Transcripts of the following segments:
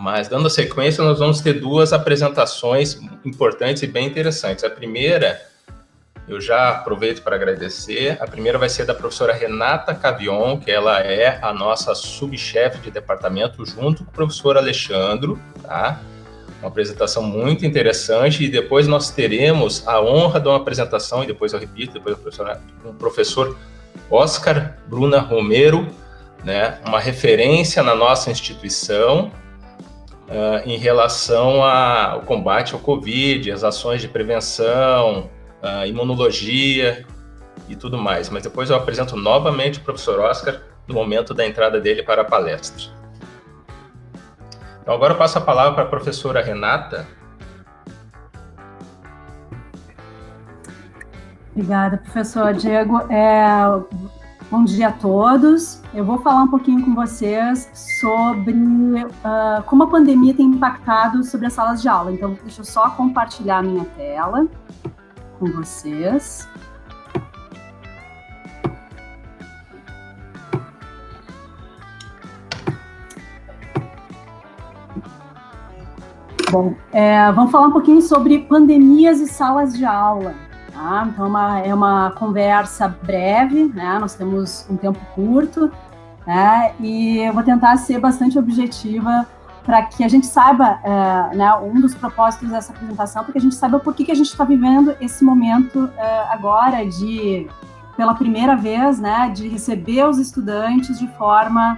Mas, dando sequência, nós vamos ter duas apresentações importantes e bem interessantes. A primeira, eu já aproveito para agradecer, a primeira vai ser da professora Renata Cavion, que ela é a nossa subchefe de departamento, junto com o professor Alexandro, tá? Uma apresentação muito interessante, e depois nós teremos a honra de uma apresentação, e depois eu repito, depois o professor Oscar Bruna Romero, né, uma referência na nossa instituição em relação ao combate ao Covid, as ações de prevenção, imunologia e tudo mais. Mas depois eu apresento novamente o professor Oscar no momento da entrada dele para a palestra. Então agora eu passo a palavra para a professora Renata. Obrigada, professor Diego. Bom dia a todos. Eu vou falar um pouquinho com vocês sobre como a pandemia tem impactado sobre as salas de aula. Então, deixa eu só compartilhar a minha tela com vocês. Bom, vamos falar um pouquinho sobre pandemias e salas de aula. Tá? Então, é uma conversa breve, né? Nós temos um tempo curto, né? E eu vou tentar ser bastante objetiva para que a gente saiba, né, um dos propósitos dessa apresentação, para que a gente saiba por que a gente está vivendo esse momento agora pela primeira vez, né, de receber os estudantes de forma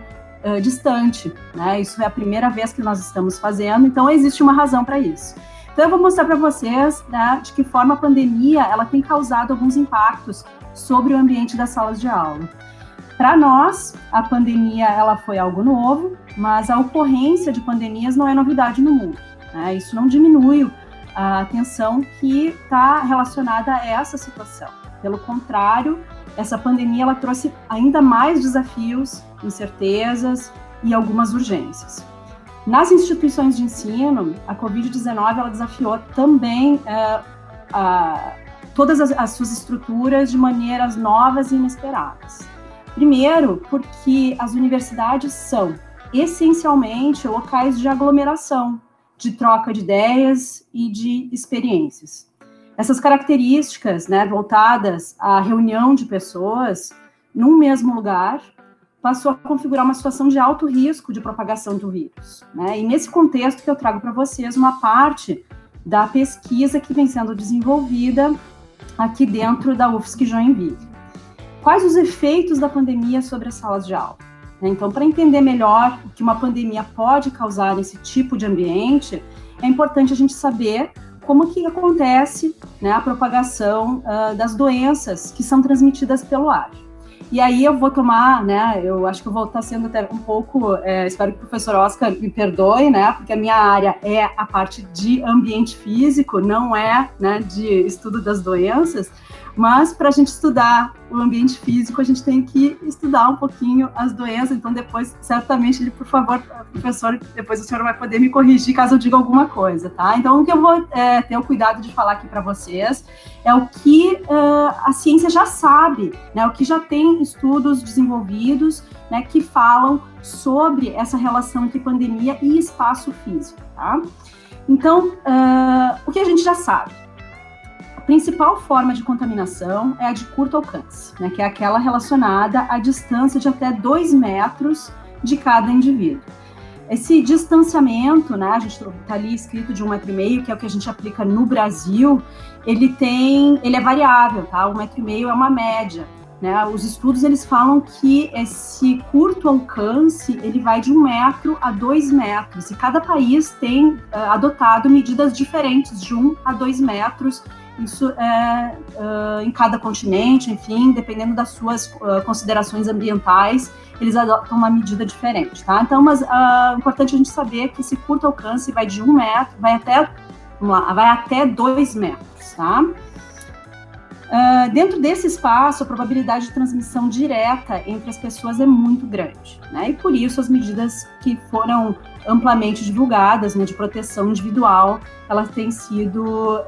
distante, né? Isso é a primeira vez que nós estamos fazendo, então existe uma razão para isso. Então eu vou mostrar para vocês, né, de que forma a pandemia ela tem causado alguns impactos sobre o ambiente das salas de aula. Para nós, a pandemia ela foi algo novo, mas a ocorrência de pandemias não é novidade no mundo, né? Isso não diminui a atenção que está relacionada a essa situação. Pelo contrário, essa pandemia ela trouxe ainda mais desafios, incertezas e algumas urgências. Nas instituições de ensino, a Covid-19 ela desafiou também todas as suas estruturas de maneiras novas e inesperadas. Primeiro, porque as universidades são essencialmente locais de aglomeração, de troca de ideias e de experiências. Essas características, né, voltadas à reunião de pessoas num mesmo lugar, passou a configurar uma situação de alto risco de propagação do vírus, né? E nesse contexto que eu trago para vocês uma parte da pesquisa que vem sendo desenvolvida aqui dentro da UFSC Joinville. Quais os efeitos da pandemia sobre as salas de aula? Então, para entender melhor o que uma pandemia pode causar nesse tipo de ambiente, é importante a gente saber como que acontece, né, a propagação das doenças que são transmitidas pelo ar. E aí eu vou tomar, né, eu acho que eu vou estar sendo até um pouco, espero que o professor Oscar me perdoe, né, porque a minha área é a parte de ambiente físico, não é, né, de estudo das doenças, mas para a gente estudar o ambiente físico, a gente tem que estudar um pouquinho as doenças, então depois, certamente, por favor, professor, depois o senhor vai poder me corrigir caso eu diga alguma coisa, tá? Então, o que eu vou ter o cuidado de falar aqui para vocês é o que a ciência já sabe, né, o que já tem estudos desenvolvidos, né, que falam sobre essa relação entre pandemia e espaço físico, tá? Então, o que a gente já sabe? A principal forma de contaminação é a de curto alcance, né, que é aquela relacionada à distância de até 2 metros de cada indivíduo. Esse distanciamento, né, a gente está ali escrito de 1,5 metro, que é o que a gente aplica no Brasil, ele é variável, tá? 1,5 metro é uma média, né? Os estudos eles falam que esse curto alcance ele vai de 1 metro a 2 metros, e cada país tem adotado medidas diferentes de 1 a 2 metros. Isso em cada continente, enfim, dependendo das suas considerações ambientais, eles adotam uma medida diferente, tá? Então, mas é importante a gente saber que esse curto alcance vai de 1 metro, vai até 2 metros, tá? Dentro desse espaço, a probabilidade de transmissão direta entre as pessoas é muito grande, né? E por isso as medidas que foram amplamente divulgadas, né, de proteção individual, elas têm sido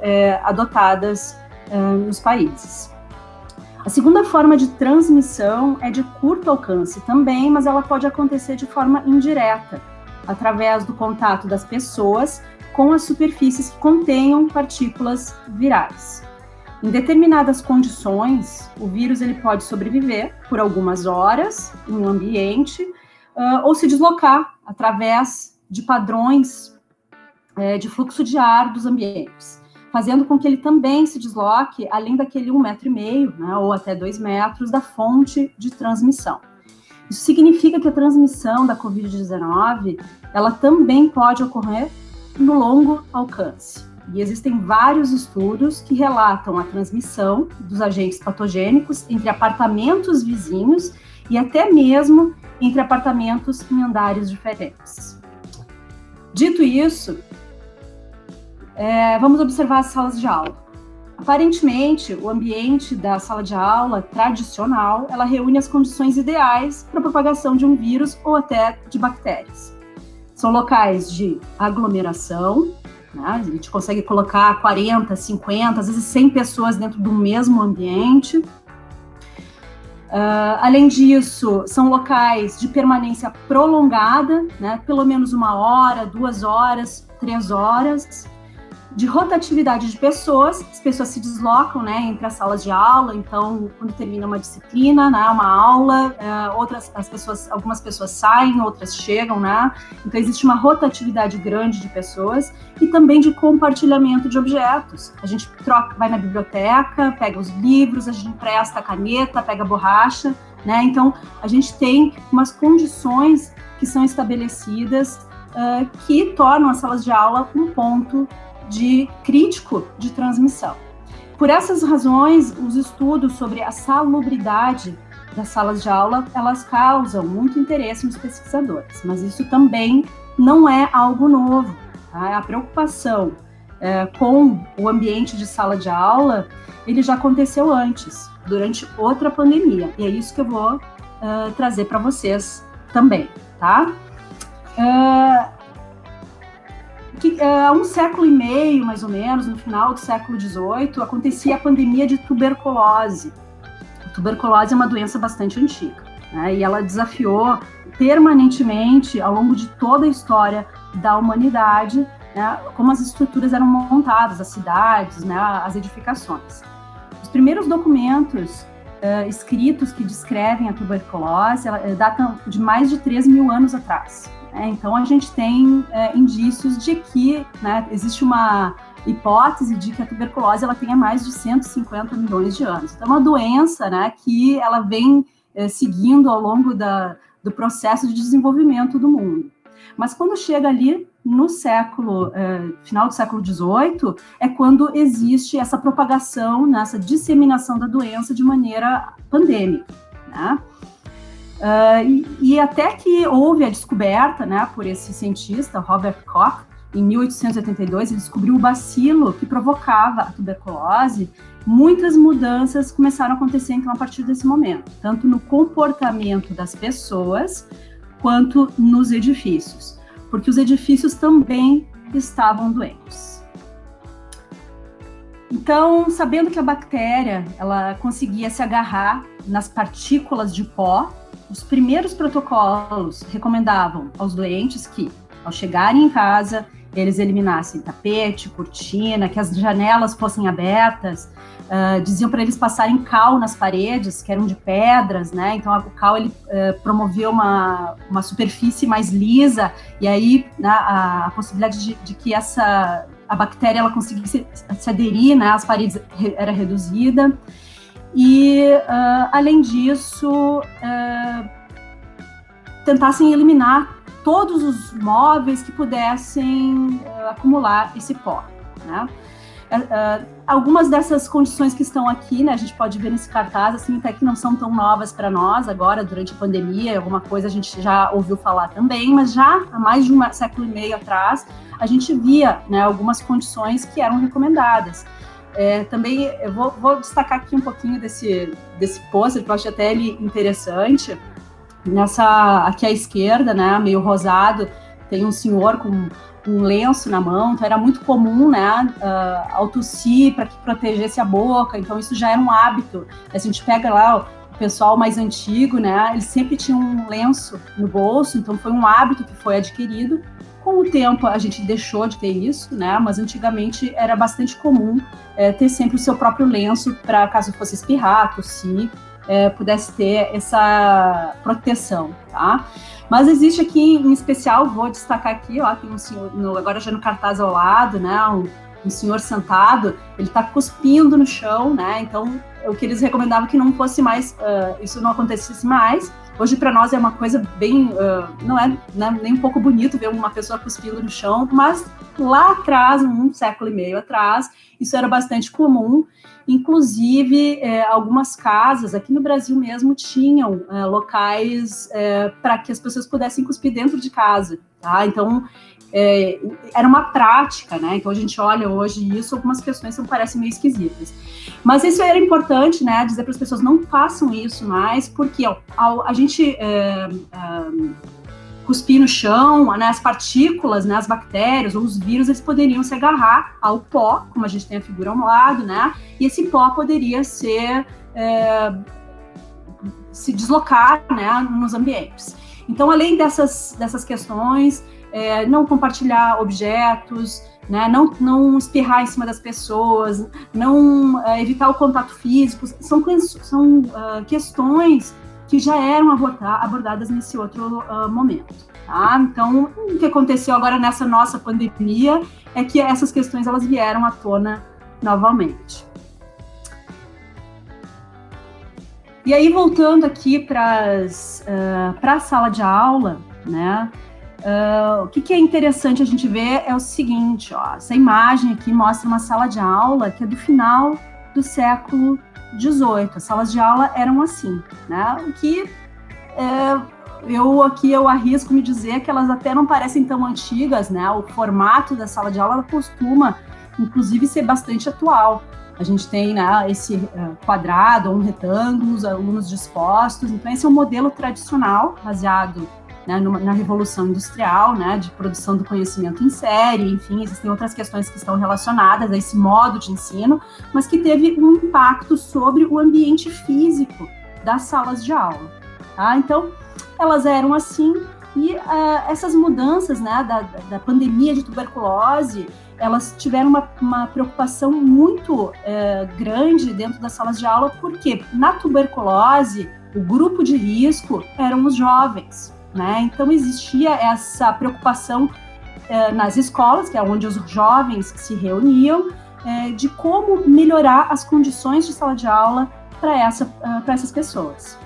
adotadas nos países. A segunda forma de transmissão é de curto alcance também, mas ela pode acontecer de forma indireta, através do contato das pessoas com as superfícies que contenham partículas virais. Em determinadas condições, o vírus ele pode sobreviver por algumas horas em um ambiente ou se deslocar através de padrões de fluxo de ar dos ambientes, fazendo com que ele também se desloque além daquele 1,5 m, né, ou até 2 metros da fonte de transmissão. Isso significa que a transmissão da Covid-19, ela também pode ocorrer no longo alcance. E existem vários estudos que relatam a transmissão dos agentes patogênicos entre apartamentos vizinhos e até mesmo entre apartamentos em andares diferentes. Dito isso, vamos observar as salas de aula. Aparentemente, o ambiente da sala de aula tradicional, ela reúne as condições ideais para a propagação de um vírus ou até de bactérias. São locais de aglomeração, né? A gente consegue colocar 40, 50, às vezes 100 pessoas dentro do mesmo ambiente. Além disso, são locais de permanência prolongada, né? Pelo menos 1 hora, 2 horas, 3 horas, de rotatividade de pessoas, as pessoas se deslocam, né, entre as salas de aula, então, quando termina uma disciplina, né, uma aula, algumas pessoas saem, outras chegam, né, então existe uma rotatividade grande de pessoas e também de compartilhamento de objetos. A gente vai na biblioteca, pega os livros, a gente empresta a caneta, pega a borracha, né, então a gente tem umas condições que são estabelecidas que tornam as salas de aula um ponto crítico de transmissão. Por essas razões, os estudos sobre a salubridade das salas de aula, elas causam muito interesse nos pesquisadores, mas isso também não é algo novo. Tá? A preocupação com o ambiente de sala de aula, ele já aconteceu antes, durante outra pandemia, e é isso que eu vou trazer para vocês também, tá? Há 1,5 século, mais ou menos, no final do século XVIII, acontecia a pandemia de tuberculose. A tuberculose é uma doença bastante antiga, né, e ela desafiou permanentemente, ao longo de toda a história da humanidade, né, como as estruturas eram montadas, as cidades, né, as edificações. Os primeiros documentos escritos que descrevem a tuberculose datam de mais de 3.000 anos atrás. Então, a gente tem indícios de que, né, existe uma hipótese de que a tuberculose ela tenha mais de 150 milhões de anos. Então, é uma doença, né, que ela vem seguindo ao longo do processo de desenvolvimento do mundo. Mas quando chega ali no final do século XVIII, é quando existe essa propagação, né, essa disseminação da doença de maneira pandêmica, né? E até que houve a descoberta, né, por esse cientista, Robert Koch, em 1882, ele descobriu o bacilo que provocava a tuberculose. Muitas mudanças começaram a acontecer, então, a partir desse momento, tanto no comportamento das pessoas, quanto nos edifícios, porque os edifícios também estavam doentes. Então, sabendo que a bactéria, ela conseguia se agarrar nas partículas de pó, os primeiros protocolos recomendavam aos doentes que, ao chegarem em casa, eles eliminassem tapete, cortina, que as janelas fossem abertas, diziam para eles passarem cal nas paredes, que eram de pedras, né? Então, o cal ele promovia uma superfície mais lisa, e aí, né, a possibilidade de que a bactéria ela conseguisse se aderir, né, às paredes era reduzida. E, além disso, tentassem eliminar todos os móveis que pudessem acumular esse pó, né? Algumas dessas condições que estão aqui, né, a gente pode ver nesse cartaz, assim, até que não são tão novas para nós agora, durante a pandemia, alguma coisa a gente já ouviu falar também, mas já há mais de 1,5 século atrás, a gente via, né, algumas condições que eram recomendadas. Também eu vou destacar aqui um pouquinho desse pôster, que eu acho até ele interessante. Aqui à esquerda, né, meio rosado, tem um senhor com um lenço na mão, então era muito comum, né, ao tossir para que protegesse a boca, então isso já era um hábito. A gente pega lá pessoal mais antigo, né, eles sempre tinham um lenço no bolso, então foi um hábito que foi adquirido. Com o tempo, a gente deixou de ter isso, né, mas antigamente era bastante comum ter sempre o seu próprio lenço para caso fosse espirrar, tossir, pudesse ter essa proteção, tá? Mas existe aqui, em especial, vou destacar aqui, ó, tem um senhor, agora já no cartaz ao lado, né, um senhor sentado, ele está cuspindo no chão, né, então o que eles recomendavam que não fosse mais, isso não acontecesse mais. Hoje para nós é uma coisa bem, não é, né, nem um pouco bonito ver uma pessoa cuspindo no chão, mas lá atrás, um século e meio atrás, isso era bastante comum. Inclusive, algumas casas aqui no Brasil mesmo tinham locais para que as pessoas pudessem cuspir dentro de casa, tá? Então, era uma prática, né? Então, a gente olha hoje isso, algumas questões parecem meio esquisitas. Mas isso era importante, né? Dizer para as pessoas, não façam isso mais, porque a gente cuspir no chão, né, as partículas, né, as bactérias ou os vírus, eles poderiam se agarrar ao pó, como a gente tem a figura ao lado, né? E esse pó poderia se deslocar, né, nos ambientes. Então, além dessas questões, não compartilhar objetos, né, não espirrar em cima das pessoas, não evitar o contato físico, são questões que já eram abordadas nesse outro momento. Tá? Então, o que aconteceu agora nessa nossa pandemia é que essas questões elas vieram à tona novamente. E aí, voltando aqui para a sala de aula, né? O que é interessante a gente ver é o seguinte, ó, essa imagem aqui mostra uma sala de aula que é do final do século XVIII. As salas de aula eram assim, né? O que eu arrisco me dizer que elas até não parecem tão antigas, né? O formato da sala de aula ela costuma, inclusive, ser bastante atual. A gente tem, né, esse quadrado ou um retângulo, os alunos dispostos. Então, esse é um modelo tradicional, baseado, né, na Revolução Industrial, né, de produção do conhecimento em série, enfim, existem outras questões que estão relacionadas a esse modo de ensino, mas que teve um impacto sobre o ambiente físico das salas de aula. Tá? Então, elas eram assim, e essas mudanças, né, da pandemia de tuberculose, elas tiveram uma preocupação muito grande dentro das salas de aula, porque na tuberculose, o grupo de risco eram os jovens. Né? Então, existia essa preocupação nas escolas, que é onde os jovens se reuniam, de como melhorar as condições de sala de aula para essas pessoas.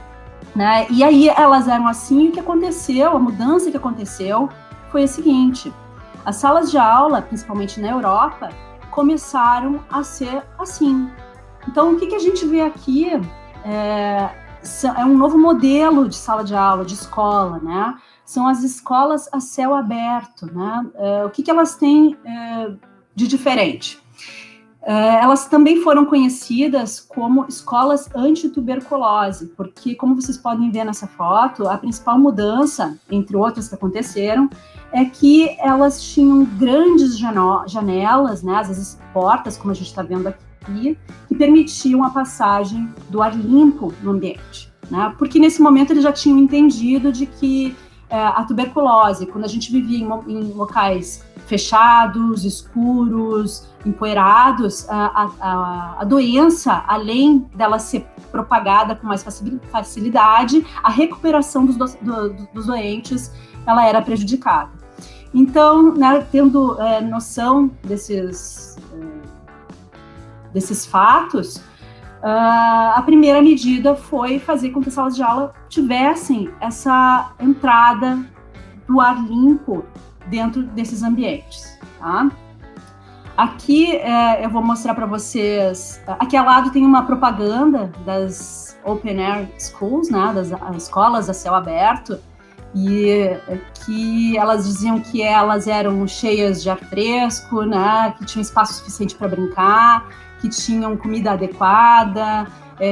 Né? E aí, elas eram assim, o que aconteceu, a mudança que aconteceu foi a seguinte: as salas de aula, principalmente na Europa, começaram a ser assim. Então, o que a gente vê aqui é um novo modelo de sala de aula, de escola, né? São as escolas a céu aberto, né? O que elas têm de diferente? Elas também foram conhecidas como escolas anti-tuberculose, porque, como vocês podem ver nessa foto, a principal mudança, entre outras que aconteceram, é que elas tinham grandes janelas, né? Às vezes portas, como a gente está vendo aqui, que permitiam a passagem do ar limpo no ambiente, né? Porque nesse momento eles já tinham entendido de que a tuberculose, quando a gente vivia em locais fechados, escuros, empoeirados, a doença, além dela ser propagada com mais facilidade, a recuperação dos doentes, ela era prejudicada. Então, né, tendo noção desses fatos, a primeira medida foi fazer com que as salas de aula tivessem essa entrada do ar limpo dentro desses ambientes. Tá? Aqui eu vou mostrar para vocês, aqui ao lado tem uma propaganda das Open Air Schools, né, das escolas a céu aberto, e que elas diziam que elas eram cheias de ar fresco, né, que tinham espaço suficiente para brincar, que tinham comida adequada,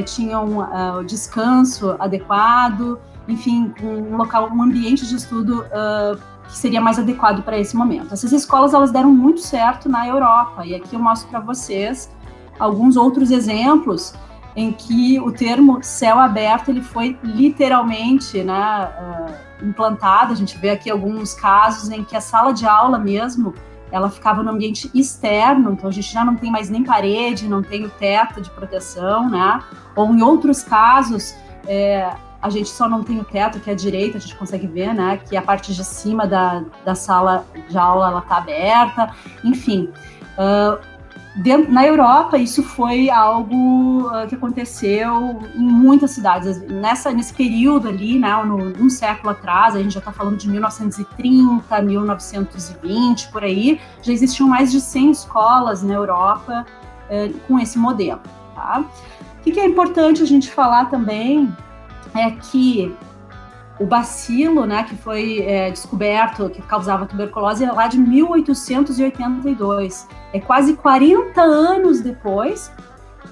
tinham descanso adequado, enfim, um ambiente de estudo que seria mais adequado para esse momento. Essas escolas, elas deram muito certo na Europa, e aqui eu mostro para vocês alguns outros exemplos em que o termo céu aberto ele foi literalmente, né, implantado. A gente vê aqui alguns casos em que a sala de aula mesmo, ela ficava no ambiente externo, então a gente já não tem mais nem parede, não tem o teto de proteção, né? Ou em outros casos, a gente só não tem o teto, que é a direita, a gente consegue ver, né? Que a parte de cima da sala de aula, ela está aberta, enfim. Na Europa, isso foi algo que aconteceu em muitas cidades. Nesse período ali, né, um século atrás, a gente já está falando de 1930, 1920, por aí, já existiam mais de 100 escolas na Europa com esse modelo. Tá? O que é importante a gente falar também é que o bacilo, né, que foi descoberto, que causava tuberculose, é lá de 1882. É quase 40 anos depois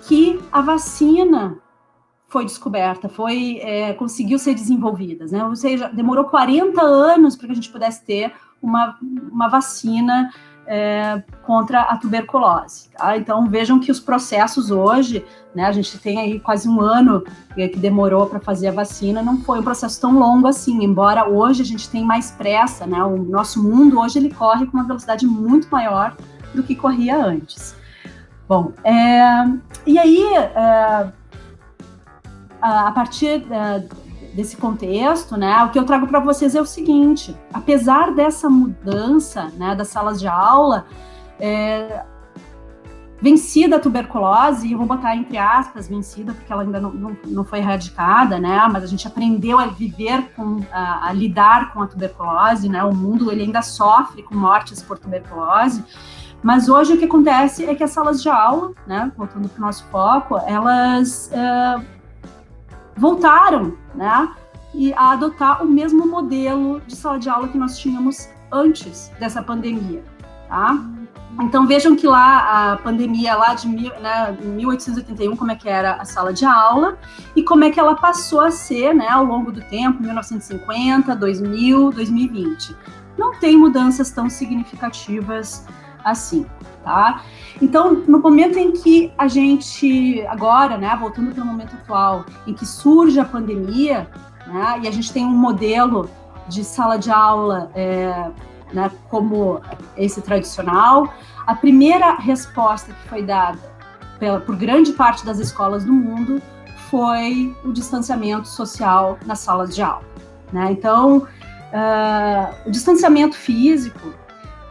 que a vacina foi descoberta, conseguiu ser desenvolvida, né? Ou seja, demorou 40 anos para que a gente pudesse ter uma vacina contra a tuberculose. Tá? Então, vejam que os processos hoje, né, a gente tem aí quase um ano que demorou para fazer a vacina, não foi um processo tão longo assim, embora hoje a gente tenha mais pressa, né? O nosso mundo hoje ele corre com uma velocidade muito maior do que corria antes. Bom, e aí, a partir desse contexto, né, o que eu trago para vocês é o seguinte: apesar dessa mudança, né, das salas de aula, vencida a tuberculose, e eu vou botar entre aspas vencida, porque ela ainda não foi erradicada, né, mas a gente aprendeu a viver a lidar com a tuberculose, né, o mundo ele ainda sofre com mortes por tuberculose, mas hoje o que acontece é que as salas de aula, né, voltando para o nosso foco, elas voltaram, né, a adotar o mesmo modelo de sala de aula que nós tínhamos antes dessa pandemia, tá? Então vejam que lá a pandemia lá de 1881, como é que era a sala de aula e como é que ela passou a ser, né, ao longo do tempo, 1950, 2000, 2020. Não tem mudanças tão significativas assim, tá? Então, no momento em que a gente, agora, né, voltando para o momento atual, em que surge a pandemia, né, e a gente tem um modelo de sala de aula, né, como esse tradicional, a primeira resposta que foi dada por grande parte das escolas do mundo foi o distanciamento social nas salas de aula, né? Então, o distanciamento físico,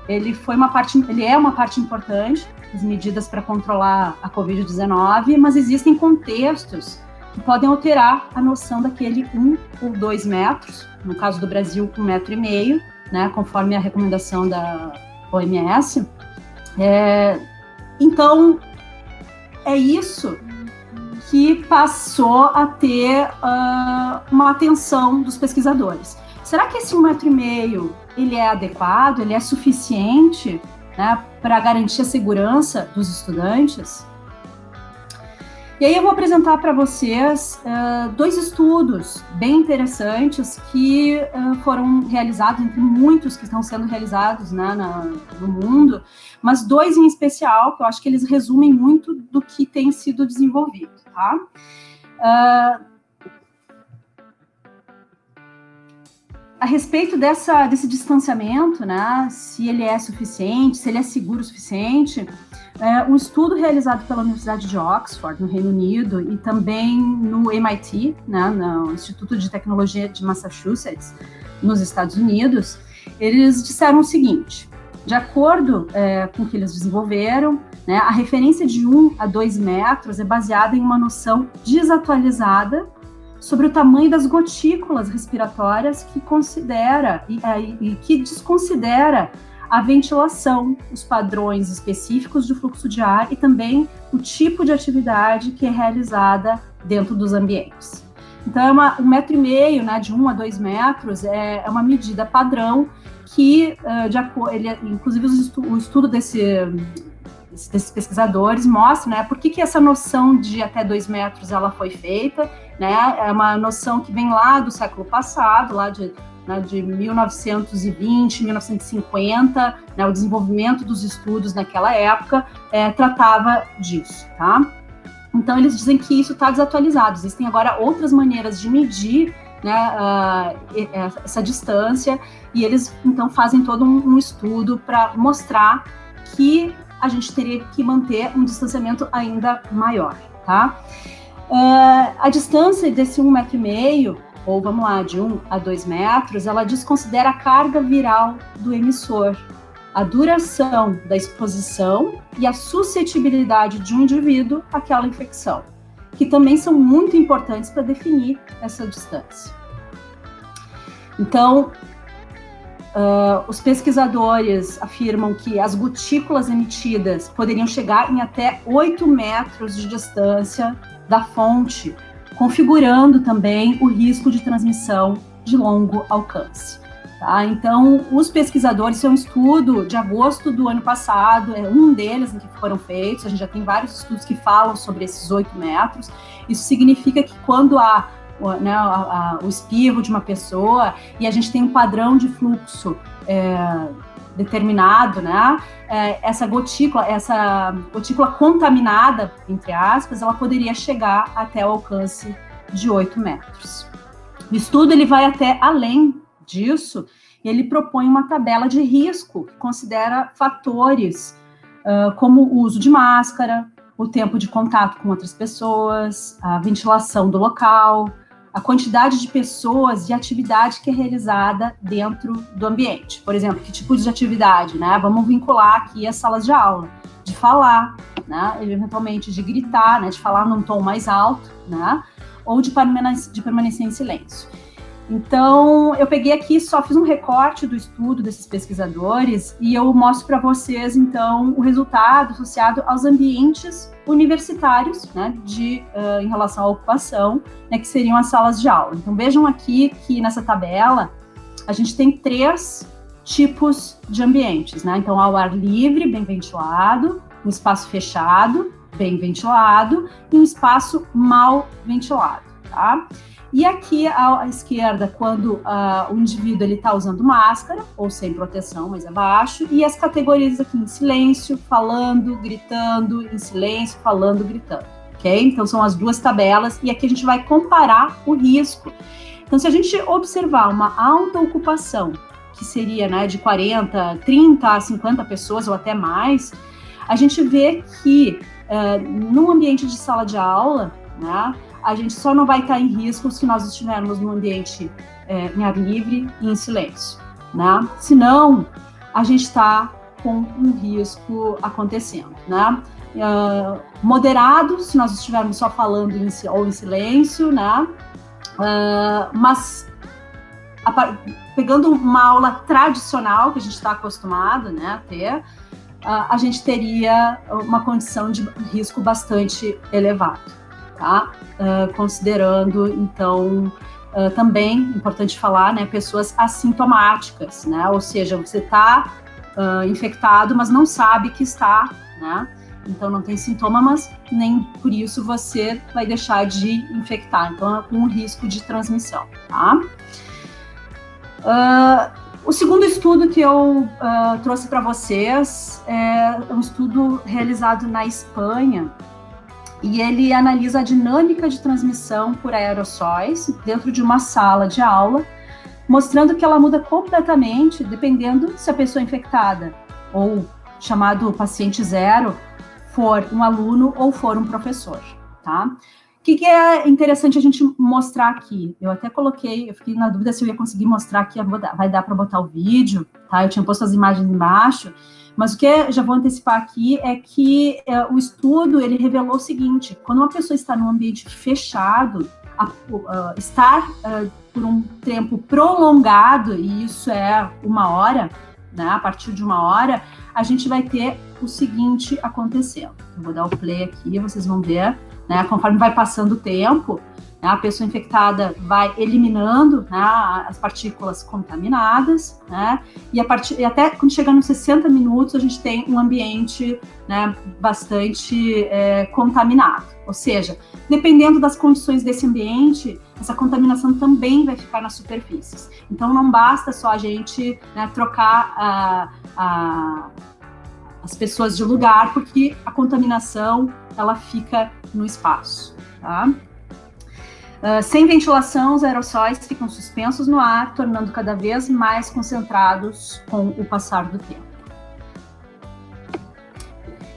ele é uma parte importante das medidas para controlar a Covid-19, mas existem contextos que podem alterar a noção daquele 1 ou 2 metros, no caso do Brasil, 1,5 metro, né, conforme a recomendação da OMS. Então, é isso que passou a ter uma atenção dos pesquisadores. Será que esse 1,5 metro ele é adequado, ele é suficiente, né, para garantir a segurança dos estudantes? E aí eu vou apresentar para vocês 2 estudos bem interessantes que foram realizados, entre muitos que estão sendo realizados, né, no mundo, mas 2 em especial, que eu acho que eles resumem muito do que tem sido desenvolvido, tá? A respeito desse distanciamento, né, se ele é suficiente, se ele é seguro o suficiente, um estudo realizado pela Universidade de Oxford, no Reino Unido, e também no MIT, né, no Instituto de Tecnologia de Massachusetts, nos Estados Unidos, eles disseram o seguinte: de acordo com o que eles desenvolveram, né, a referência de 1 a 2 metros é baseada em uma noção desatualizada sobre o tamanho das gotículas respiratórias que considera e que desconsidera a ventilação, os padrões específicos de fluxo de ar e também o tipo de atividade que é realizada dentro dos ambientes. Então, 1,5 metro, né, de 1 a 2 metros, é uma medida padrão que, inclusive, o estudo desses pesquisadores mostra, né, por que essa noção de até 2 metros ela foi feita, né, é uma noção que vem lá do século passado, lá de 1920, 1950, né, o desenvolvimento dos estudos naquela época tratava disso, tá? Então, eles dizem que isso está desatualizado. Existem agora outras maneiras de medir, né, essa distância, e eles, então, fazem todo um estudo para mostrar que a gente teria que manter um distanciamento ainda maior, tá? A distância desse 1,5 metro, ou vamos lá, de 1 a 2 metros, ela desconsidera a carga viral do emissor, a duração da exposição e a suscetibilidade de um indivíduo àquela infecção, que também são muito importantes para definir essa distância. Então, os pesquisadores afirmam que as gotículas emitidas poderiam chegar em até 8 metros de distância da fonte, configurando também o risco de transmissão de longo alcance. Tá? Então, os pesquisadores, isso é um estudo de agosto do ano passado, é um deles em que foram feitos, a gente já tem vários estudos que falam sobre esses 8 metros, isso significa que quando há o espirro de uma pessoa e a gente tem um padrão de fluxo determinado, né? Essa gotícula contaminada, entre aspas, ela poderia chegar até o alcance de 8 metros. O estudo ele vai até além disso, ele propõe uma tabela de risco que considera fatores como o uso de máscara, o tempo de contato com outras pessoas, a ventilação do local, a quantidade de pessoas e atividade que é realizada dentro do ambiente. Por exemplo, que tipo de atividade, né? Vamos vincular aqui as salas de aula, de falar, né? Eventualmente de gritar, né? De falar num tom mais alto, né? Ou de permanecer em silêncio. Então, eu peguei aqui, só fiz um recorte do estudo desses pesquisadores e eu mostro para vocês, então, o resultado associado aos ambientes universitários, né, em relação à ocupação, né, que seriam as salas de aula. Então, vejam aqui que nessa tabela a gente tem 3 tipos de ambientes, né? Então, ao ar livre, bem ventilado, um espaço fechado, bem ventilado, e um espaço mal ventilado, tá? E aqui à esquerda, quando o indivíduo está usando máscara, ou sem proteção, mais abaixo, e as categorias aqui em silêncio, falando, gritando, em silêncio, falando, gritando, ok? Então são as 2 tabelas, e aqui a gente vai comparar o risco. Então se a gente observar uma alta ocupação, que seria, né, de 40, 30 a 50 pessoas ou até mais, a gente vê que num ambiente de sala de aula, né, a gente só não vai estar em risco se nós estivermos num ambiente em ar livre e em silêncio, né? Senão, a gente está com um risco acontecendo, né? Moderado, se nós estivermos só falando ou em silêncio, né? Mas, pegando uma aula tradicional, que a gente está acostumado, né, a ter, a gente teria uma condição de risco bastante elevado. Tá? Considerando, então, também, importante falar, né, pessoas assintomáticas, né, ou seja, você está infectado, mas não sabe que está, né, então não tem sintoma, mas nem por isso você vai deixar de infectar, então é com um risco de transmissão, tá? O segundo estudo que eu trouxe para vocês é um estudo realizado na Espanha, e ele analisa a dinâmica de transmissão por aerossóis dentro de uma sala de aula, mostrando que ela muda completamente dependendo se a pessoa infectada, ou chamado paciente zero, for um aluno ou for um professor, tá? O que é interessante a gente mostrar aqui? Eu até coloquei, eu fiquei na dúvida se eu ia conseguir mostrar aqui, vai dar para botar o vídeo, tá? Eu tinha posto as imagens embaixo, mas o que eu já vou antecipar aqui é que o estudo, ele revelou o seguinte: quando uma pessoa está num ambiente fechado, estar por um tempo prolongado, e isso é 1 hora, né, a partir de 1 hora, a gente vai ter o seguinte acontecendo. Eu vou dar o play aqui, vocês vão ver, né, conforme vai passando o tempo, né, a pessoa infectada vai eliminando, né, as partículas contaminadas, né, e até quando chega nos 60 minutos, a gente tem um ambiente, né, bastante contaminado. Ou seja, dependendo das condições desse ambiente, essa contaminação também vai ficar nas superfícies. Então, não basta só a gente, né, trocar as pessoas de lugar, porque a contaminação ela fica no espaço, tá? Sem ventilação, os aerossóis ficam suspensos no ar, tornando cada vez mais concentrados com o passar do tempo.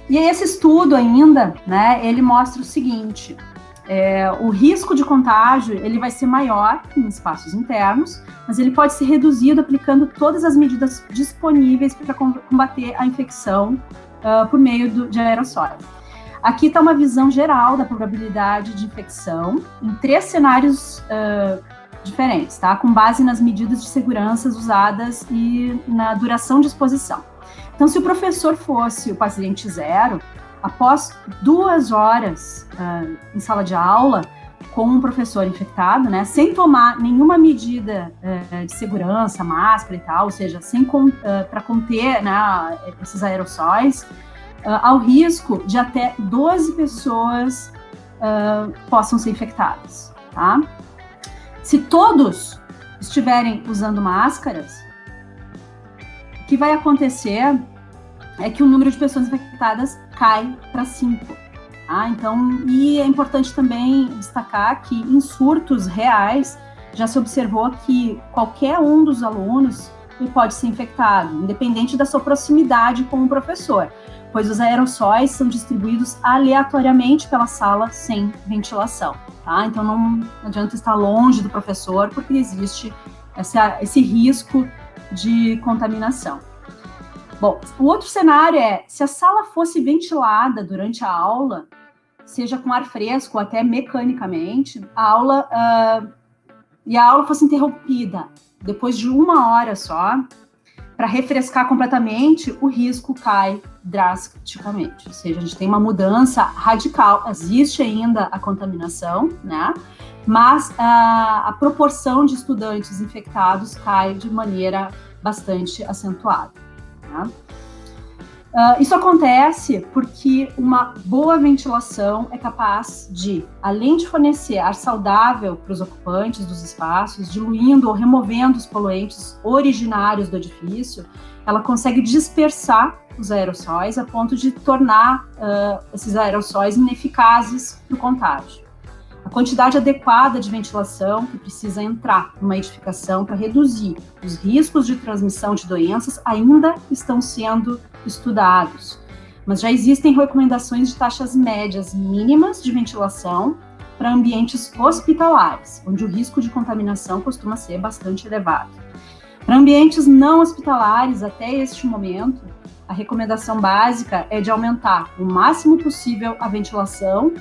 E esse estudo ainda, né, ele mostra o seguinte: o risco de contágio ele vai ser maior em espaços internos, mas ele pode ser reduzido aplicando todas as medidas disponíveis para combater a infecção por meio de aerossóis. Aqui está uma visão geral da probabilidade de infecção em 3 cenários diferentes, tá? Com base nas medidas de segurança usadas e na duração de exposição. Então, se o professor fosse o paciente 0, após 2 horas em sala de aula, com um professor infectado, né, sem tomar nenhuma medida de segurança, máscara e tal, ou seja, para conter, né, esses aerossóis, ao risco de até 12 pessoas possam ser infectadas, tá? Se todos estiverem usando máscaras, o que vai acontecer é que o número de pessoas infectadas cai para 5. Tá? Então, e é importante também destacar que em surtos reais já se observou que qualquer um dos alunos pode ser infectado, independente da sua proximidade com o professor, pois os aerossóis são distribuídos aleatoriamente pela sala sem ventilação. Tá? Então, não adianta estar longe do professor, porque existe esse risco de contaminação. Bom, o outro cenário é, se a sala fosse ventilada durante a aula, seja com ar fresco ou até mecanicamente, a aula fosse interrompida depois de 1 hora só, para refrescar completamente, o risco cai drasticamente. Ou seja, a gente tem uma mudança radical. Existe ainda a contaminação, né? Mas a proporção de estudantes infectados cai de maneira bastante acentuada. Tá? Isso acontece porque uma boa ventilação é capaz de, além de fornecer ar saudável para os ocupantes dos espaços, diluindo ou removendo os poluentes originários do edifício, ela consegue dispersar os aerossóis a ponto de tornar esses aerossóis ineficazes para o contágio. A quantidade adequada de ventilação que precisa entrar numa edificação para reduzir os riscos de transmissão de doenças ainda estão sendo estudados, mas já existem recomendações de taxas médias mínimas de ventilação para ambientes hospitalares, onde o risco de contaminação costuma ser bastante elevado. Para ambientes não hospitalares, até este momento, a recomendação básica é de aumentar o máximo possível a ventilação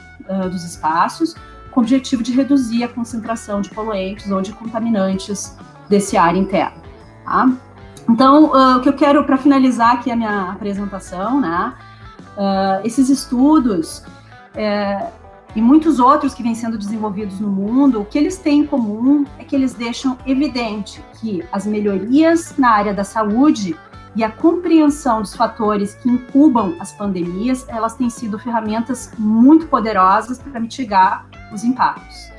dos espaços, com o objetivo de reduzir a concentração de poluentes ou de contaminantes desse ar interno. Tá? Então, o que eu quero, para finalizar aqui a minha apresentação, né, esses estudos e muitos outros que vêm sendo desenvolvidos no mundo, o que eles têm em comum é que eles deixam evidente que as melhorias na área da saúde e a compreensão dos fatores que incubam as pandemias, elas têm sido ferramentas muito poderosas para mitigar os impactos.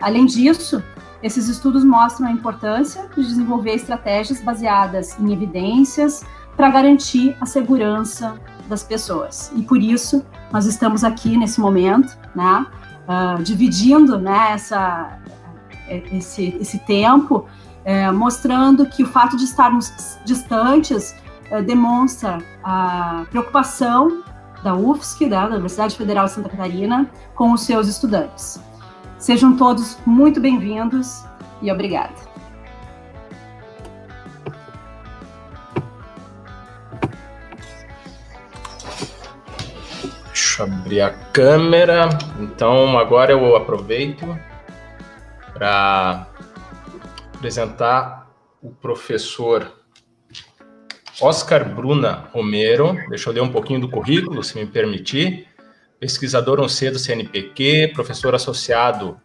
Além disso, esses estudos mostram a importância de desenvolver estratégias baseadas em evidências para garantir a segurança das pessoas. E por isso, nós estamos aqui nesse momento, né, dividindo, né, esse tempo, mostrando que o fato de estarmos distantes demonstra a preocupação da UFSC, da Universidade Federal de Santa Catarina, com os seus estudantes. Sejam todos muito bem-vindos e obrigada. Deixa eu abrir a câmera. Então, agora eu aproveito para apresentar o professor Oscar Bruna Romero. Deixa eu ler um pouquinho do currículo, se me permitir. Pesquisador 1C do CNPq, professor associado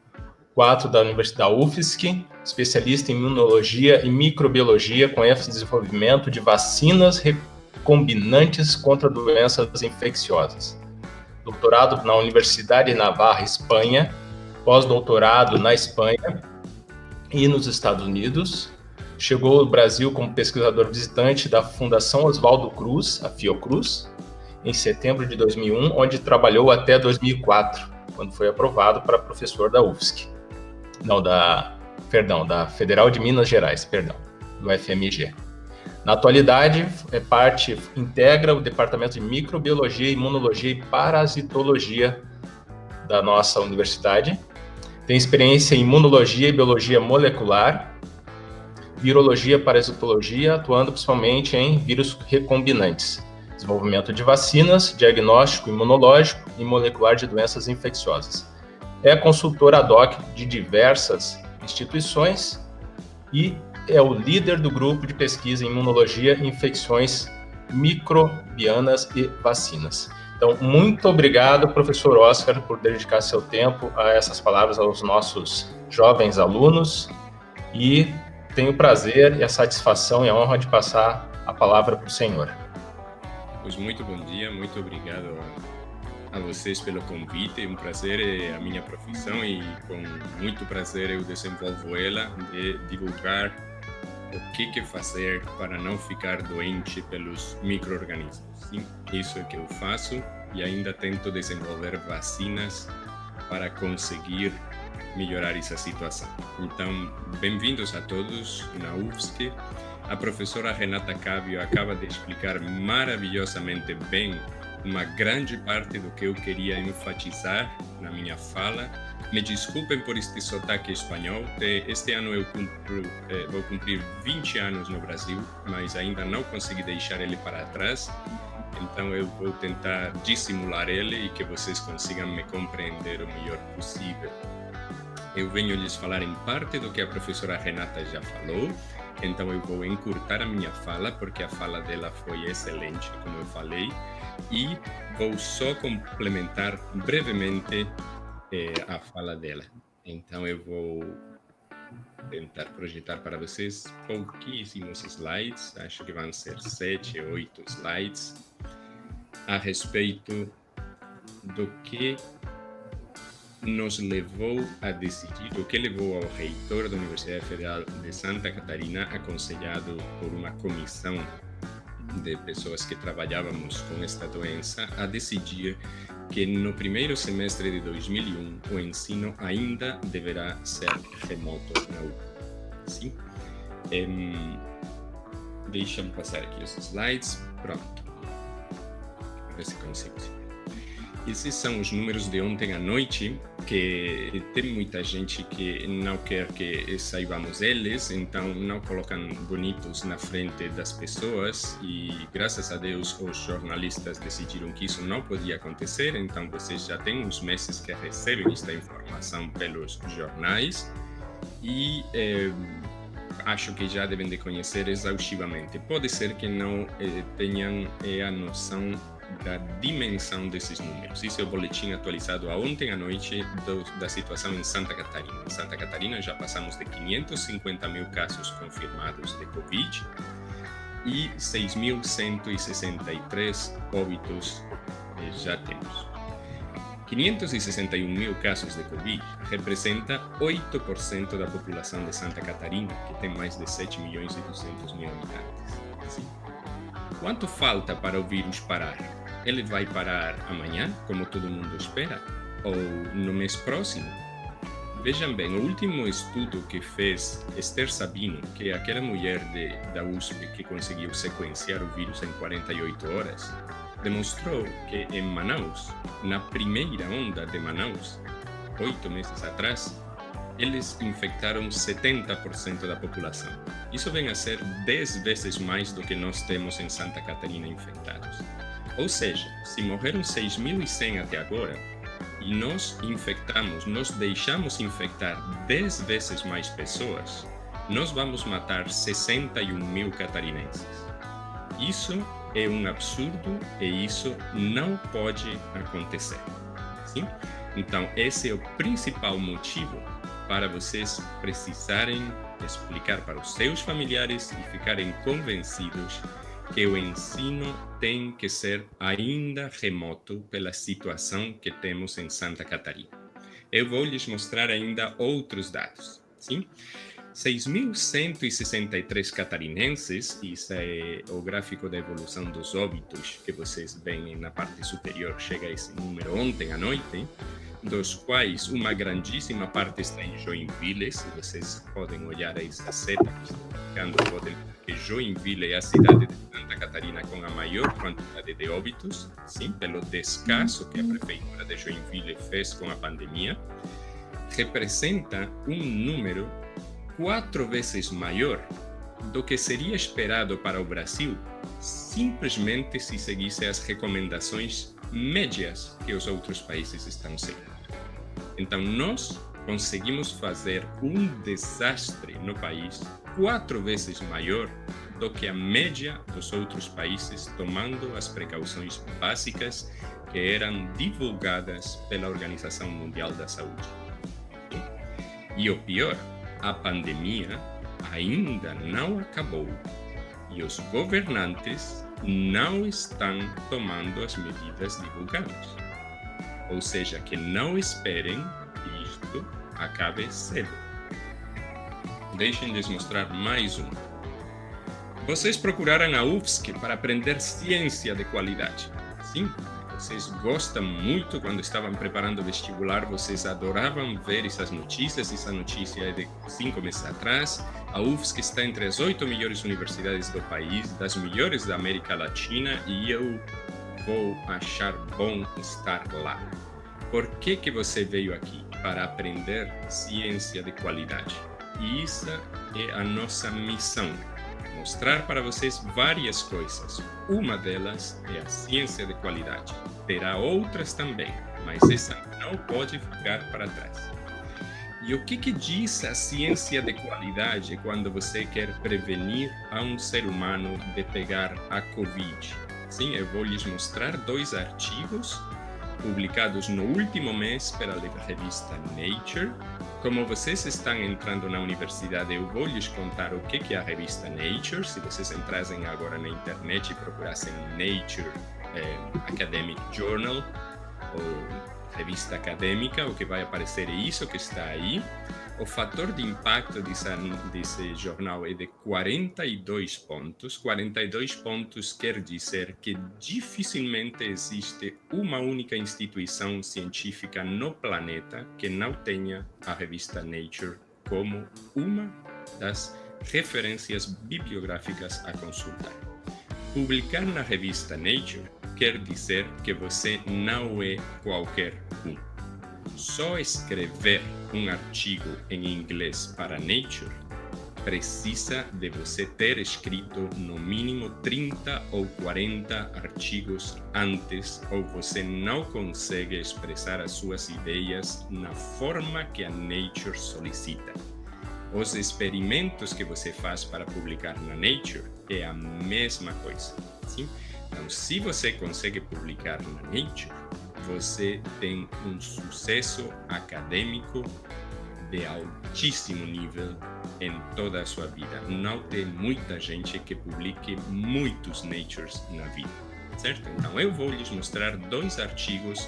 4 da Universidade da UFSC, especialista em imunologia e microbiologia, com ênfase em desenvolvimento de vacinas recombinantes contra doenças infecciosas. Doutorado na Universidade de Navarra, Espanha, pós-doutorado na Espanha e nos Estados Unidos. Chegou ao Brasil como pesquisador visitante da Fundação Oswaldo Cruz, a Fiocruz, em setembro de 2001, onde trabalhou até 2004, quando foi aprovado para professor da UFSC. Da Federal de Minas Gerais, do FMG. Na atualidade, integra o Departamento de Microbiologia, Imunologia e Parasitologia da nossa universidade. Tem experiência em Imunologia e Biologia Molecular, Virologia e Parasitologia, atuando principalmente em vírus recombinantes, desenvolvimento de vacinas, diagnóstico imunológico e molecular de doenças infecciosas. É consultor ad hoc de diversas instituições e é o líder do grupo de pesquisa em imunologia, infecções microbianas e vacinas. Então, muito obrigado, professor Oscar, por dedicar seu tempo a essas palavras aos nossos jovens alunos, e tenho o prazer e a satisfação e a honra de passar a palavra para o senhor. Pois muito bom dia, muito obrigado a vocês pelo convite. É um prazer, a minha profissão, e com muito prazer eu desenvolvo ela, de divulgar o que fazer para não ficar doente pelos micro-organismos. Sim, isso é o que eu faço, e ainda tento desenvolver vacinas para conseguir melhorar essa situação. Então, bem-vindos a todos na UFSC. A professora Renata Cavio acaba de explicar maravilhosamente bem uma grande parte do que eu queria enfatizar na minha fala. Me desculpem por este sotaque espanhol. Este ano eu vou cumprir 20 anos no Brasil, mas ainda não consegui deixar ele para trás. Então eu vou tentar dissimular ele e que vocês consigam me compreender o melhor possível. Eu venho lhes falar em parte do que a professora Renata já falou, então eu vou encurtar a minha fala, porque a fala dela foi excelente, como eu falei, e vou só complementar brevemente a fala dela. Então eu vou tentar projetar para vocês pouquíssimos slides, acho que vão ser 7 ou 8 slides, a respeito do que nos levou a decidir, o que levou ao reitor da Universidade Federal de Santa Catarina, aconselhado por uma comissão de pessoas que trabalhávamos com esta doença, a decidir que no primeiro semestre de 2001 o ensino ainda deverá ser remoto na UFSC. Sim? Deixa-me passar aqui os slides. Pronto. Vou ver se consigo. Esses são os números de ontem à noite, que tem muita gente que não quer que saibamos eles, então não colocam bonitos na frente das pessoas, e graças a Deus os jornalistas decidiram que isso não podia acontecer, então vocês já têm uns meses que recebem esta informação pelos jornais, e acho que já devem de conhecer exaustivamente. Pode ser que não tenham a noção da dimensão desses números. Isso é o boletim atualizado ontem à noite da situação em Santa Catarina. Em Santa Catarina já passamos de 550 mil casos confirmados de Covid e 6.163 óbitos já temos. 561 mil casos de Covid representa 8% da população de Santa Catarina, que tem mais de 7 milhões e 200 mil habitantes. Assim, quanto falta para o vírus parar? Ele vai parar amanhã, como todo mundo espera? Ou no mês próximo? Vejam bem, o último estudo que fez Esther Sabino, que é aquela mulher da USP que conseguiu sequenciar o vírus em 48 horas, demonstrou que em Manaus, na primeira onda de Manaus, 8 meses atrás, eles infectaram 70% da população. Isso vem a ser 10 vezes mais do que nós temos em Santa Catarina infectados. Ou seja, se morreram 6.100 até agora, e nós deixamos infectar 10 vezes mais pessoas, nós vamos matar 61 mil catarinenses. Isso é um absurdo e isso não pode acontecer. Sim? Então, esse é o principal motivo para vocês precisarem explicar para os seus familiares e ficarem convencidos que o ensino tem que ser ainda remoto pela situação que temos em Santa Catarina. Eu vou lhes mostrar ainda outros dados. Sim? 6.163 catarinenses, isso é o gráfico da evolução dos óbitos que vocês veem na parte superior, chega a esse número ontem à noite, dos quais uma grandíssima parte está em Joinville. Se vocês podem olhar aí essa seta que está indicando, podem ver que Joinville é a cidade de Santa Catarina com a maior quantidade de óbitos, sim, pelo descaso que a prefeitura de Joinville fez com a pandemia, representa um número 4 vezes maior do que seria esperado para o Brasil, simplesmente se seguisse as recomendações médias que os outros países estão seguindo. Então, nós conseguimos fazer um desastre no país 4 vezes maior do que a média dos outros países, tomando as precauções básicas que eram divulgadas pela Organização Mundial da Saúde. E o pior, a pandemia ainda não acabou e os governantes não estão tomando as medidas divulgadas. Ou seja, que não esperem que isto acabe cedo. Deixem-lhes mostrar mais um. Vocês procuraram a UFSC para aprender ciência de qualidade. Sim, vocês gostam muito quando estavam preparando o vestibular, vocês adoravam ver essas notícias. Essa notícia é de 5 meses atrás. A UFSC está entre as 8 melhores universidades do país, das melhores da América Latina, e eu vou achar bom estar lá. Por que você veio aqui? Para aprender ciência de qualidade. E essa é a nossa missão. Mostrar para vocês várias coisas. Uma delas é a ciência de qualidade. Terá outras também, mas essa não pode ficar para trás. E o que diz a ciência de qualidade quando você quer prevenir a um ser humano de pegar a Covid? Sim, eu vou lhes mostrar 2 artigos publicados no último mês pela revista Nature. Como vocês estão entrando na universidade, eu vou lhes contar o que é a revista Nature. Se vocês entrassem agora na internet e procurassem Nature Academic Journal, ou revista acadêmica, o que vai aparecer é isso que está aí. O fator de impacto desse jornal é de 42 pontos. 42 pontos quer dizer que dificilmente existe uma única instituição científica no planeta que não tenha a revista Nature como uma das referências bibliográficas a consultar. Publicar na revista Nature quer dizer que você não é qualquer um. Só escrever um artigo em inglês para Nature precisa de você ter escrito no mínimo 30 ou 40 artigos antes, ou você não consegue expressar as suas ideias na forma que a Nature solicita. Os experimentos que você faz para publicar na Nature é a mesma coisa. Sim? Então, se você consegue publicar na Nature, você tem um sucesso acadêmico de altíssimo nível em toda a sua vida. Não tem muita gente que publique muitos Natures na vida, certo? Então, eu vou lhes mostrar 2 artigos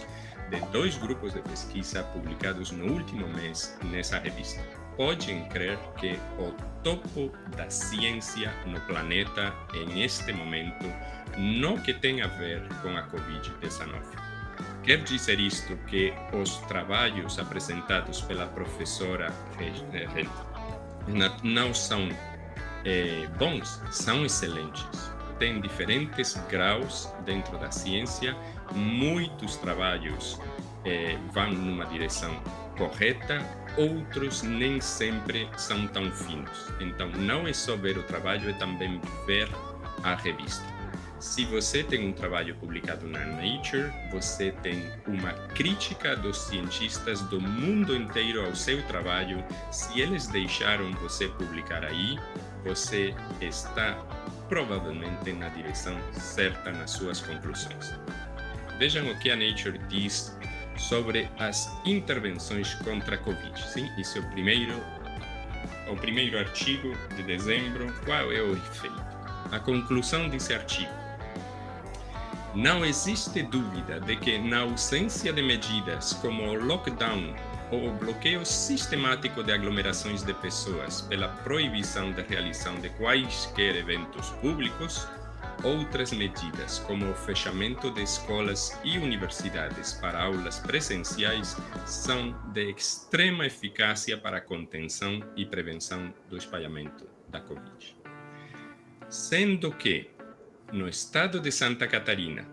de 2 grupos de pesquisa publicados no último mês nessa revista. Podem crer que o topo da ciência no planeta, em este momento, no que tem a ver com a Covid-19. Quer dizer isto que os trabalhos apresentados pela professora não são bons, são excelentes. Tem diferentes graus dentro da ciência, muitos trabalhos vão numa direção correta, outros nem sempre são tão finos. Então, não é só ver o trabalho, é também ver a revista. Se você tem um trabalho publicado na Nature, você tem uma crítica dos cientistas do mundo inteiro ao seu trabalho. Se eles deixaram você publicar aí, você está provavelmente na direção certa nas suas conclusões. Vejam o que a Nature diz sobre as intervenções contra a Covid. Sim, esse é o primeiro artigo de dezembro. Qual é o efeito? A conclusão desse artigo: não existe dúvida de que, na ausência de medidas como o lockdown o bloqueio sistemático de aglomerações de pessoas pela proibição da realização de quaisquer eventos públicos, outras medidas, como o fechamento de escolas e universidades para aulas presenciais, são de extrema eficácia para a contenção e prevenção do espalhamento da Covid. Sendo que, no estado de Santa Catarina,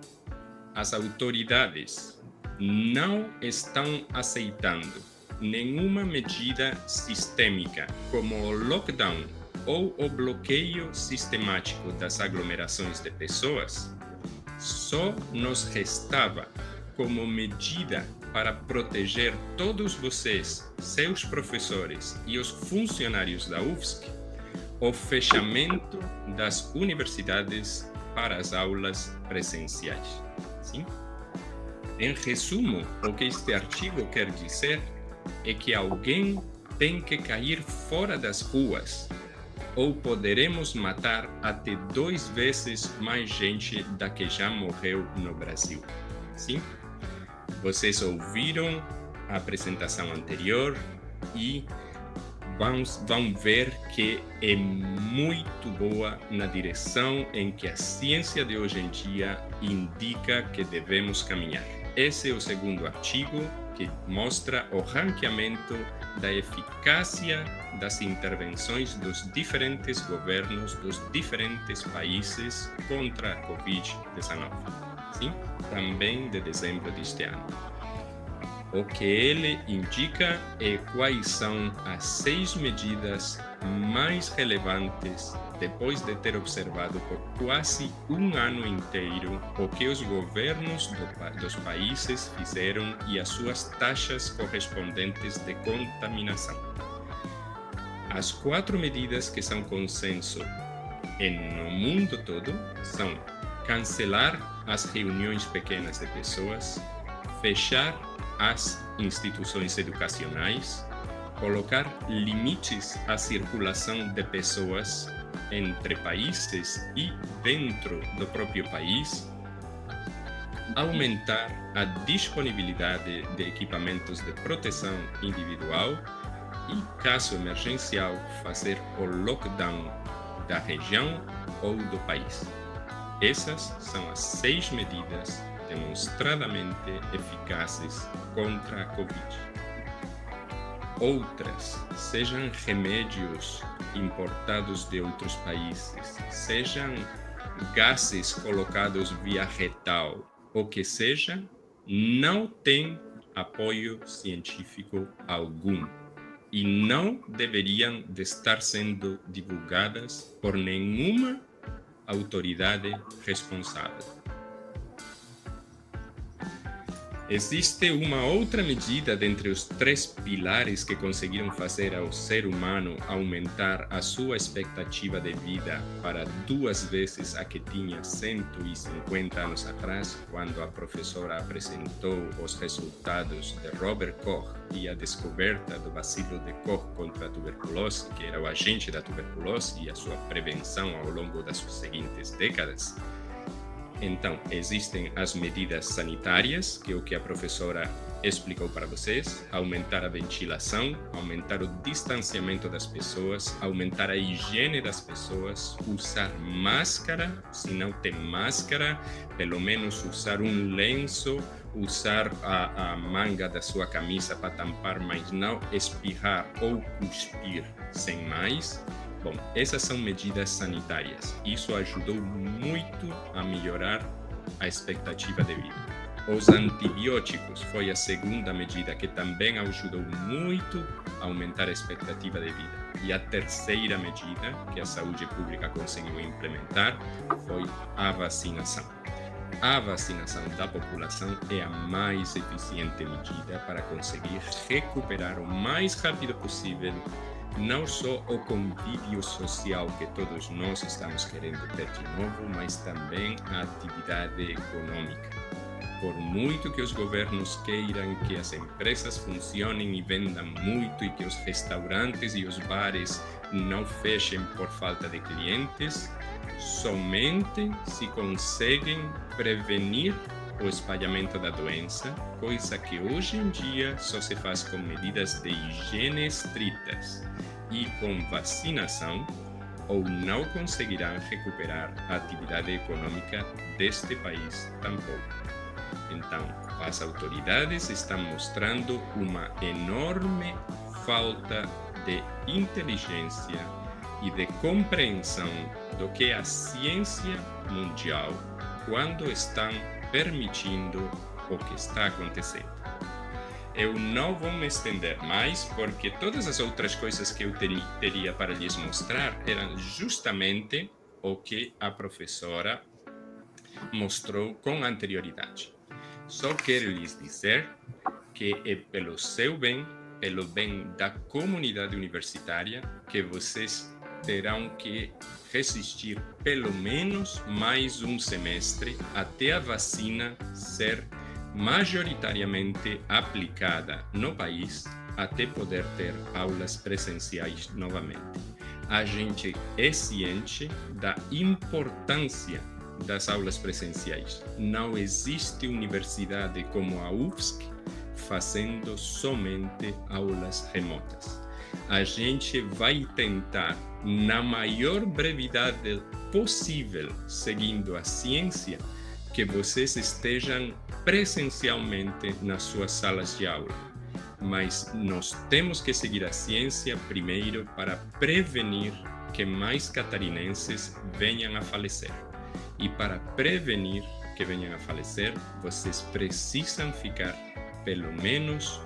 as autoridades não estão aceitando nenhuma medida sistêmica, como o lockdown ou o bloqueio sistemático das aglomerações de pessoas, só nos restava, como medida para proteger todos vocês, seus professores e os funcionários da UFSC, o fechamento das universidades para as aulas presenciais. Sim? Em resumo, o que este artigo quer dizer é que alguém tem que cair fora das ruas, ou poderemos matar até 2 vezes mais gente da que já morreu no Brasil. Sim? Vocês ouviram a apresentação anterior e vão ver que é muito boa na direção em que a ciência de hoje em dia indica que devemos caminhar. Esse é o segundo artigo, que mostra o ranqueamento da eficácia das intervenções dos diferentes governos dos diferentes países contra a Covid-19. Sim? Também de dezembro deste ano. O que ele indica é quais são as 6 medidas mais relevantes depois de ter observado por quase um ano inteiro o que os governos dos países fizeram e as suas taxas correspondentes de contaminação. As 4 medidas que são consenso no mundo todo são cancelar as reuniões pequenas de pessoas, fechar as instituições educacionais, colocar limites à circulação de pessoas entre países e dentro do próprio país, aumentar a disponibilidade de equipamentos de proteção individual e, caso emergencial, fazer o lockdown da região ou do país. Essas são as 6 medidas demonstradamente eficazes contra a Covid. Outras, sejam remédios importados de outros países, sejam gases colocados via retal, o que seja, não tem apoio científico algum e não deveriam de estar sendo divulgadas por nenhuma autoridade responsável. Existe uma outra medida dentre os 3 pilares que conseguiram fazer ao ser humano aumentar a sua expectativa de vida para 2 vezes a que tinha 150 anos atrás, quando a professora apresentou os resultados de Robert Koch e a descoberta do bacilo de Koch contra a tuberculose, que era o agente da tuberculose, e a sua prevenção ao longo das seguintes décadas. Então, existem as medidas sanitárias, que é o que a professora explicou para vocês: aumentar a ventilação, aumentar o distanciamento das pessoas, aumentar a higiene das pessoas, usar máscara, se não tem máscara, pelo menos usar um lenço, usar a manga da sua camisa para tampar, mas não espirrar ou cuspir sem mais. Bom, essas são medidas sanitárias. Isso ajudou muito a melhorar a expectativa de vida. Os antibióticos foi a segunda medida que também ajudou muito a aumentar a expectativa de vida. E a terceira medida que a saúde pública conseguiu implementar foi a vacinação. A vacinação da população é a mais eficiente medida para conseguir recuperar o mais rápido possível não só o convívio social que todos nós estamos querendo ter de novo, mas também a atividade econômica. Por muito que os governos queiram que as empresas funcionem e vendam muito e que os restaurantes e os bares não fechem por falta de clientes, somente se conseguem prevenir o espalhamento da doença, coisa que hoje em dia só se faz com medidas de higiene estritas e com vacinação, ou não conseguirão recuperar a atividade econômica deste país tampouco. Então, as autoridades estão mostrando uma enorme falta de inteligência e de compreensão do que é a ciência mundial quando estão permitindo o que está acontecendo. Eu não vou me estender mais, porque todas as outras coisas que eu teria para lhes mostrar eram justamente o que a professora mostrou com anterioridade. Só quero lhes dizer que é pelo seu bem, pelo bem da comunidade universitária, que vocês terão que resistir pelo menos mais um semestre até a vacina ser majoritariamente aplicada no país, até poder ter aulas presenciais novamente. A gente é ciente da importância das aulas presenciais. Não existe universidade como a UFSC fazendo somente aulas remotas. A gente vai tentar, na maior brevidade possível, seguindo a ciência, que vocês estejam presencialmente nas suas salas de aula. Mas nós temos que seguir a ciência primeiro para prevenir que mais catarinenses venham a falecer. E para prevenir que venham a falecer, vocês precisam ficar pelo menos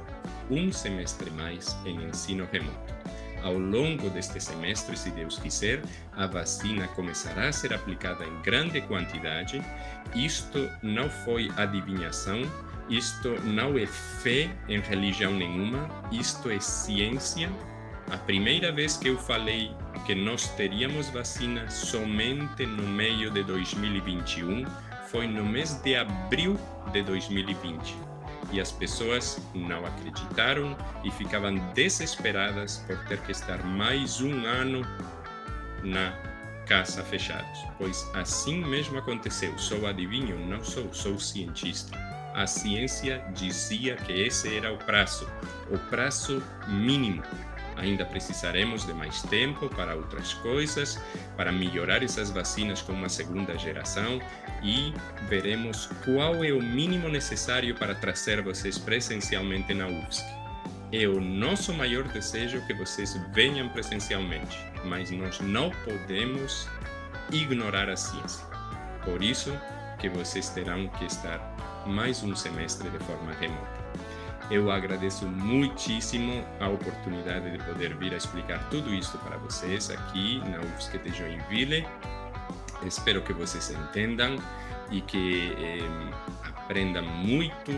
um semestre mais em ensino remoto. Ao longo deste semestre, se Deus quiser, a vacina começará a ser aplicada em grande quantidade. Isto não foi adivinhação, isto não é fé em religião nenhuma, isto é ciência. A primeira vez que eu falei que nós teríamos vacina somente no meio de 2021 foi no mês de abril de 2020. E as pessoas não acreditaram e ficavam desesperadas por ter que estar mais um ano na casa fechados. Pois assim mesmo aconteceu. Sou adivinho? Não sou cientista. A ciência dizia que esse era o prazo mínimo. Ainda precisaremos de mais tempo para outras coisas, para melhorar essas vacinas com uma segunda geração e veremos qual é o mínimo necessário para trazer vocês presencialmente na UFSC. É o nosso maior desejo que vocês venham presencialmente, mas nós não podemos ignorar a ciência. Por isso que vocês terão que estar mais um semestre de forma remota. Eu agradeço muitíssimo a oportunidade de poder vir a explicar tudo isso para vocês aqui na UFSC de Joinville. Espero que vocês entendam e que aprendam muito,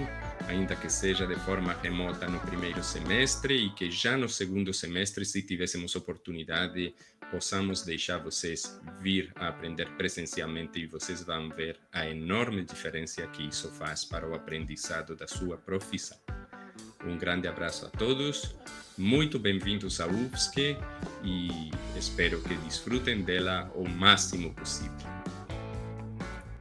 ainda que seja de forma remota no primeiro semestre, e que já no segundo semestre, se tivéssemos oportunidade, possamos deixar vocês vir a aprender presencialmente e vocês vão ver a enorme diferença que isso faz para o aprendizado da sua profissão. Um grande abraço a todos, muito bem-vindos à UFSC e espero que desfrutem dela o máximo possível.